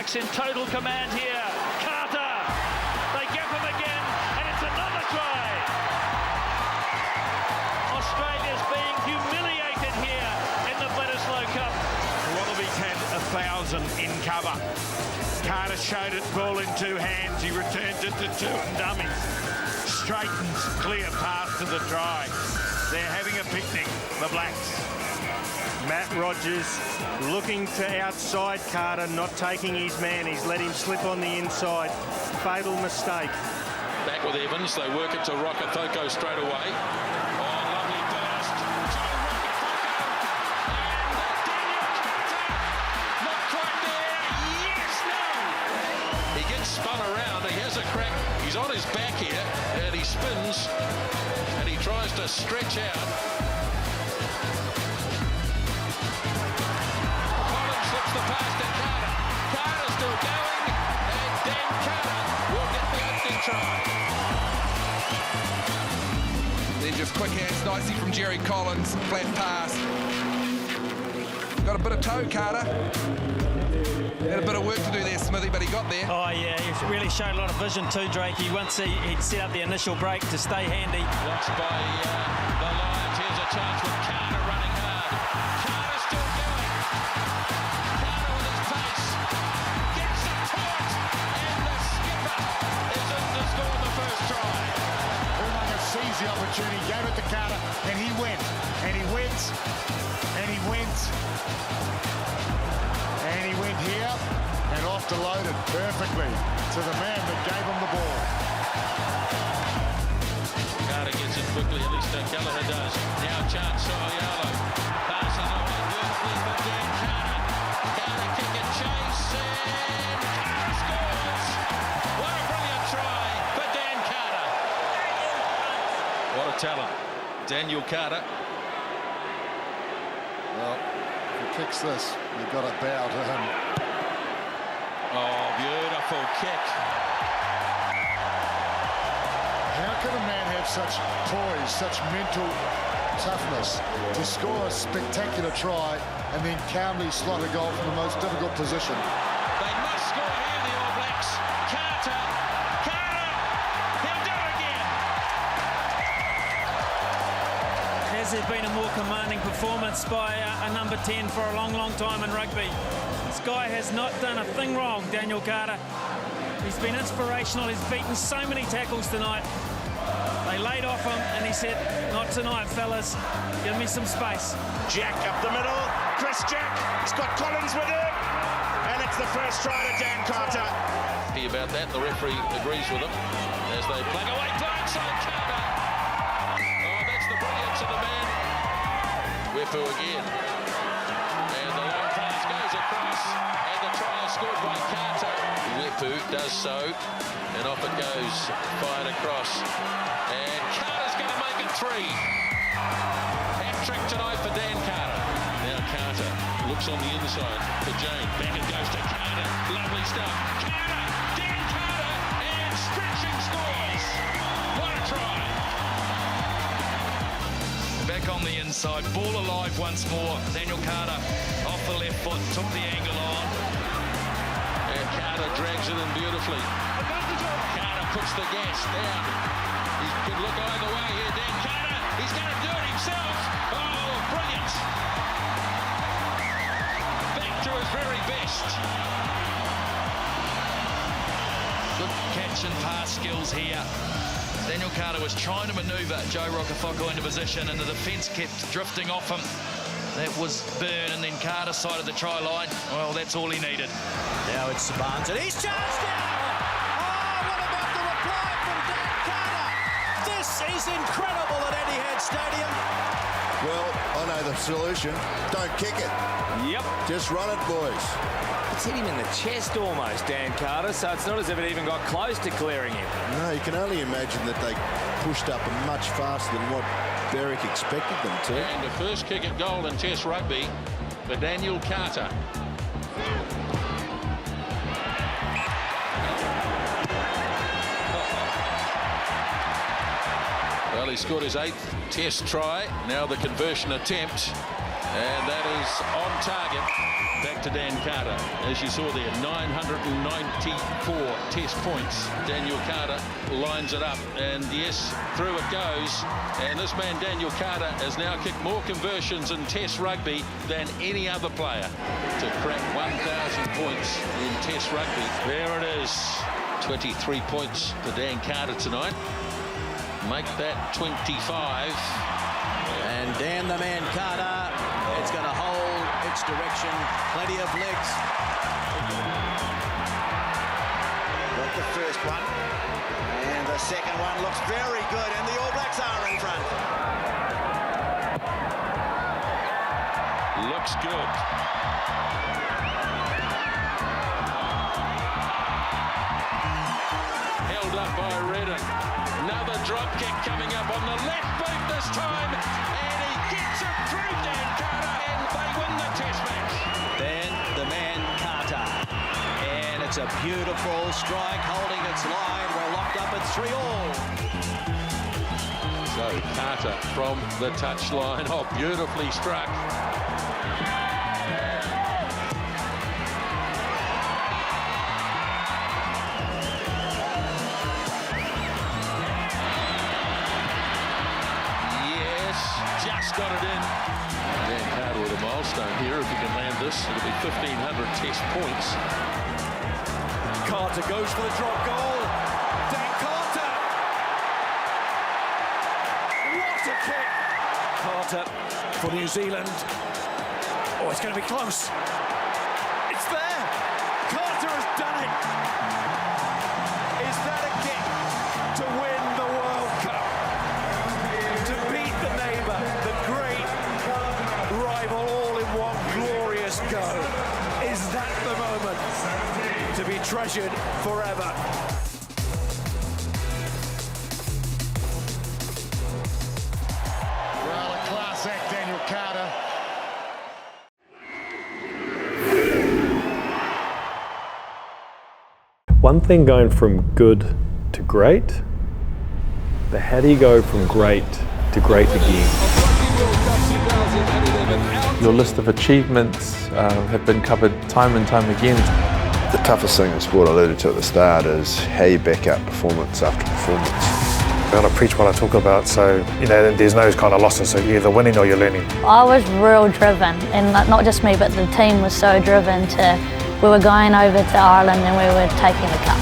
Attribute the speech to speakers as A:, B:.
A: Blacks in total command here. Carter, they gap him again, and it's another try. Australia's being humiliated here in the Bledisloe Cup.
B: Wallabies had 1,000 in cover. Carter showed it, ball in two hands. He returns it to two and dummies. Straightens clear path to the try. They're having a picnic, the Blacks.
C: Matt Rogers looking to outside Carter, not taking his man. He's let him slip on the inside. Fatal mistake.
D: Back with Evans. They work it to Rokafoko straight away. Oh, lovely burst. Not quite there. Yes, no. He gets spun around. He has a crack. He's on his back here, and he spins, and he tries to stretch out. The pass to Carter. Carter still going, and Dan Carter will get the opening try.
E: Then just quick hands nicely from Jerry Collins. Flat pass. Got a bit of toe, Carter. Had a bit of work to do there, Smithy, but he got there.
A: Oh, yeah, he really showed a lot of vision too, Drakey. Once he'd set up the initial break to stay handy.
D: Watched by the Lions. Here's a chance with Carter running hard. Carter still going. Carter with his pace. Gets the taunt. And the skipper is in to score the first try.
F: Umaga sees the opportunity, gave it to Carter, and he went. And he went. And he went. And he went here and off to load it perfectly to the man that gave him the ball.
D: Carter gets it quickly, at least Gallagher does. Now chance, Soyalo. Passes away beautifully for Dan Carter. Carter kick and chase, and Carter scores! What a brilliant try for Dan Carter. What a talent. Daniel Carter.
F: Well, if he kicks this, you've got to bow to him.
D: Oh, beautiful kick.
F: How can a man have such poise, such mental toughness to score a spectacular try and then calmly slot a goal from the most difficult position?
D: They must score here, the All Blacks. Carter, he'll do it again.
A: Has there been a more commanding performance by a number 10 for a long, long time in rugby? This guy has not done a thing wrong, Daniel Carter. He's been inspirational. He's beaten so many tackles tonight. They laid off him, and he said, not tonight, fellas. Give me some space.
B: Jack up the middle. Chris Jack. He's got Collins with him. And it's the first try to Dan Carter.
D: Happy about that. The referee agrees with him as they plug away blindside Carter. Oh, that's the brilliance of the man. Wepu again. And the long pass goes across. And the try is scored by Carter. Wepu does so. And off it goes. Fired across. And Carter's going to make it 3. Hat-trick tonight for Dan Carter. Now Carter looks on the inside for Jane. Back it goes to Carter. Lovely stuff. Carter! Dan Carter! And stretching scores! What a try!
G: Back on the inside. Ball alive once more. Daniel Carter off the left foot. Took the angle on.
D: And Carter drags it in beautifully. Carter puts the gas down. He could look either way here. Dan Carter, he's going to do it himself. Oh, brilliant. Back to his very best.
G: Good catch and pass skills here. Daniel Carter was trying to manoeuvre Joe Rokafoko into position, and the defence kept drifting off him. That was Byrne, and then Carter side of the try line. Well, that's all he needed.
H: Now it's Sabans, and he's charged down! Oh, what about the reply from Dan Carter? This is incredible at Etihad Stadium.
I: Well, I know the solution. Don't kick it.
H: Yep.
I: Just run it, boys.
H: It's hit him in the chest almost, Dan Carter, so it's not as if it even got close to clearing him.
I: No, you can only imagine that they pushed up much faster than what Berwick expected them to.
D: And the first kick at goal in Test rugby for Daniel Carter. Well, he scored his 8th Test try. Now the conversion attempt, and that is on target. Back to Dan Carter. As you saw there, 994 test points. Daniel Carter lines it up, and yes, through it goes. And this man, Daniel Carter, has now kicked more conversions in test rugby than any other player to crack 1,000 points in test rugby. There it is. 23 points for Dan Carter tonight. Make that 25.
H: And Dan the man Carter, it's going to hold its direction, plenty of legs.
J: Got the first one, and the second one looks very good, and the All Blacks are in front.
D: Looks good. Held up by Redden. Another drop kick coming up on the left boot this time, and he gets it through Dan Carter, and they win the test match.
H: Dan the man Carter, and it's a beautiful strike holding its line. We're locked up at 3-all.
D: So Carter from the touchline, oh, beautifully struck. Just got it in. Dan Carter with a milestone here. If he can land this, it'll be 1,500 test points.
H: Carter goes for the drop goal. Dan Carter. What a kick. Carter for New Zealand. Oh, it's going to be close. It's there. Carter has done it. Is that a kick to win the World Cup? To beat the neighbour, the great rival, all in one glorious go. Is that the moment to be treasured forever?
F: Well, a class act, Daniel Carter.
K: One thing going from good to great, but how do you go from great to great again?
L: Your list of achievements have been covered time and time again.
I: The toughest thing in sport, I alluded to at the start, is how you back up performance after performance.
C: I gotta preach what I talk about, so there's no kind of losses, so you're either winning or you're learning.
M: I was real driven, and not just me, but the team was so driven we were going over to Ireland and we were taking the cup.